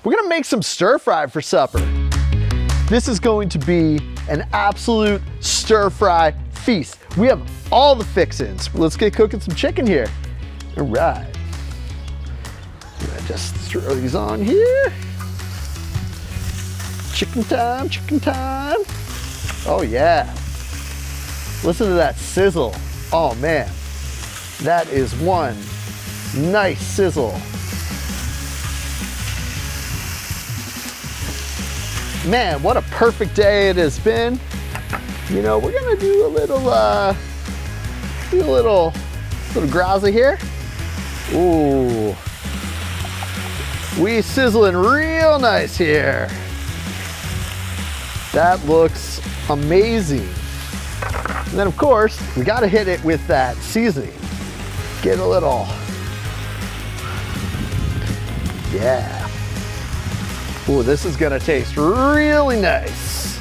We're gonna make some stir fry for supper. This is going to be an absolute stir fry feast. We have all the fixins. Let's get cooking some chicken here. All right. I'm gonna just throw these on here. Chicken time, chicken time. Oh yeah. Listen to that sizzle. Oh man, that is one nice sizzle. Man, what a perfect day it has been. You know, we're gonna do a little graza here. Ooh, we sizzling real nice here. That looks amazing. And then of course, we gotta hit it with that seasoning. Get a little, yeah. Ooh, this is gonna taste really nice.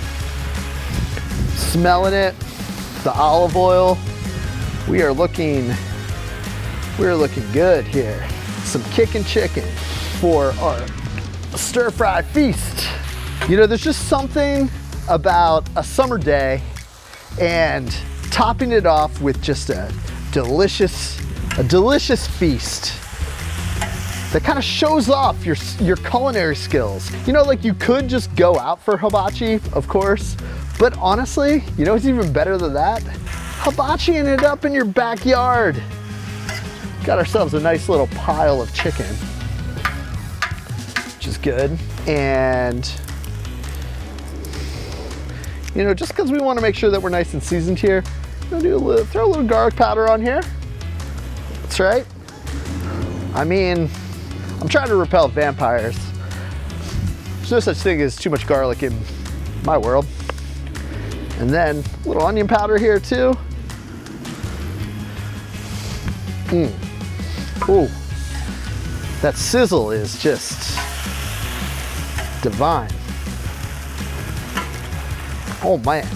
Smelling it, the olive oil. We are looking good here. Some kicking chicken for our stir fry feast. You know, there's just something about a summer day and topping it off with just a delicious feast that kind of shows off your culinary skills. You know, like you could just go out for hibachi, of course, but honestly, you know what's even better than that? Hibachiing it up in your backyard. Got ourselves a nice little pile of chicken, which is good. And you know, just because we want to make sure that we're nice and seasoned here, we're gonna throw a little garlic powder on here. That's right. I mean, I'm trying to repel vampires. There's no such thing as too much garlic in my world. And then a little onion powder here too. Ooh, that sizzle is just divine. Oh man,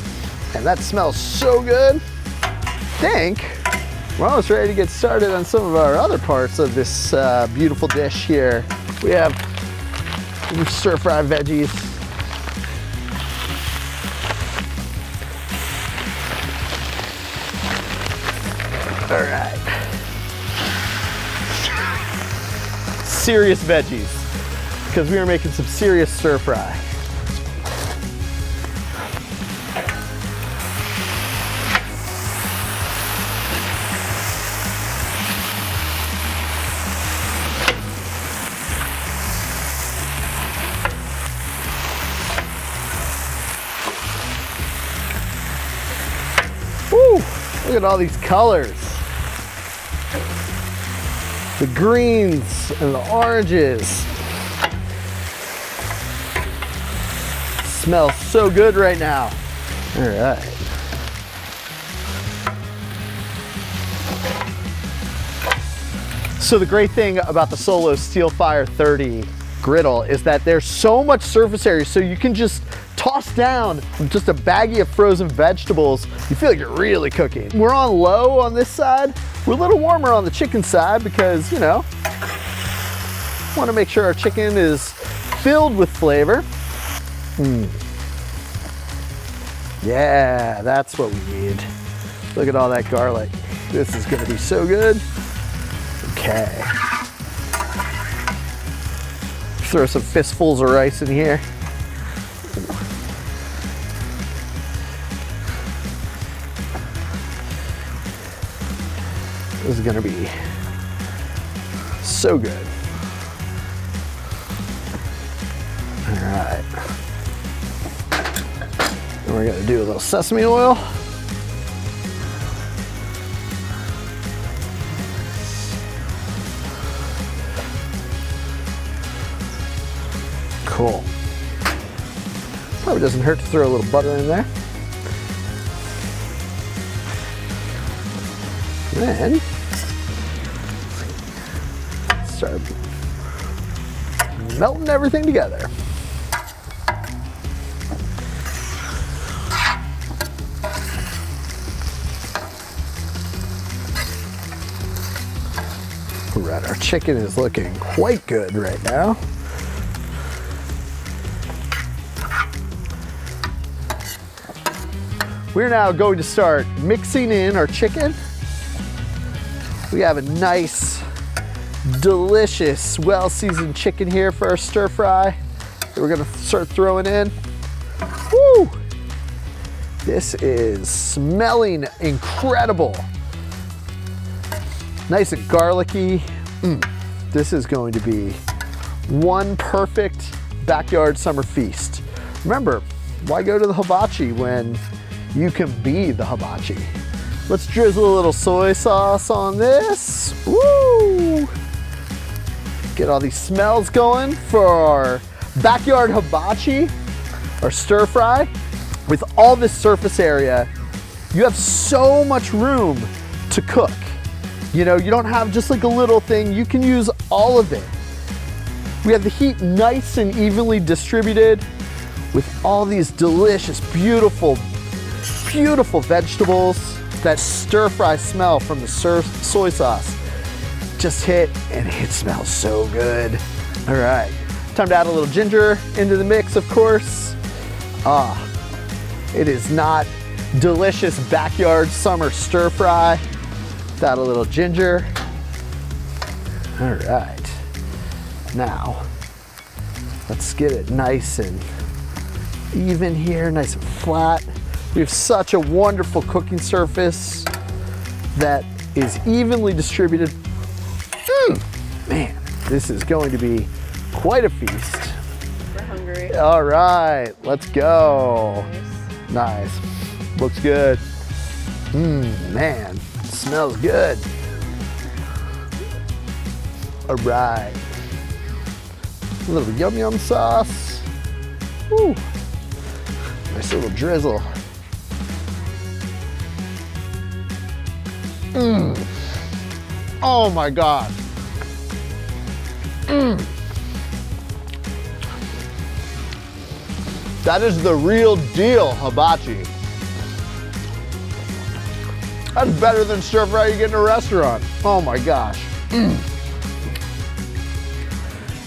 and that smells so good. I think we're almost ready to get started on some of our other parts of this beautiful dish here. We have stir fry veggies. All right. Serious veggies, because we are making some serious stir fry. Woo! Look at all these colors. The greens and the oranges. Smells so good right now. All right. So the great thing about the Solo Steelfire 30 griddle is that there's so much surface area, so you can just toss down just a baggie of frozen vegetables. You feel like you're really cooking. We're on low on this side. We're a little warmer on the chicken side because, you know, want to make sure our chicken is filled with flavor. Yeah, that's what we need. Look at all that garlic. This is gonna be so good. Okay. Throw some fistfuls of rice in here. This is gonna be so good. All right. And we're gonna do a little sesame oil. Cool. Probably doesn't hurt to throw a little butter in there. Then start melting everything together. All right, our chicken is looking quite good right now. We're now going to start mixing in our chicken. We have a nice, delicious, well-seasoned chicken here for our stir fry that we're gonna start throwing in. Woo! This is smelling incredible. Nice and garlicky. This is going to be one perfect backyard summer feast. Remember, why go to the hibachi when you can be the hibachi? Let's drizzle a little soy sauce on this. Woo! Get all these smells going for our backyard hibachi, our stir fry. With all this surface area, you have so much room to cook. You know, you don't have just like a little thing, you can use all of it. We have the heat nice and evenly distributed with all these delicious, beautiful, beautiful vegetables. That stir fry smell from the soy sauce just hit, and it smells so good. All right, time to add a little ginger into the mix, of course. It is not delicious backyard summer stir fry without a little ginger. All right, now let's get it nice and even here, nice and flat. We have such a wonderful cooking surface that is evenly distributed. Man, this is going to be quite a feast. We're hungry. All right, let's go. Nice. Looks good. Man, smells good. All right. A little yum yum sauce. Woo. Nice little drizzle. Oh my God. That is the real deal hibachi. That's better than stir fry you get in a restaurant. Oh my gosh.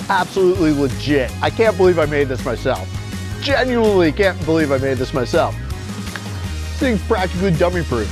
Absolutely legit. I can't believe I made this myself. Genuinely can't believe I made this myself. This thing's practically dummy proof.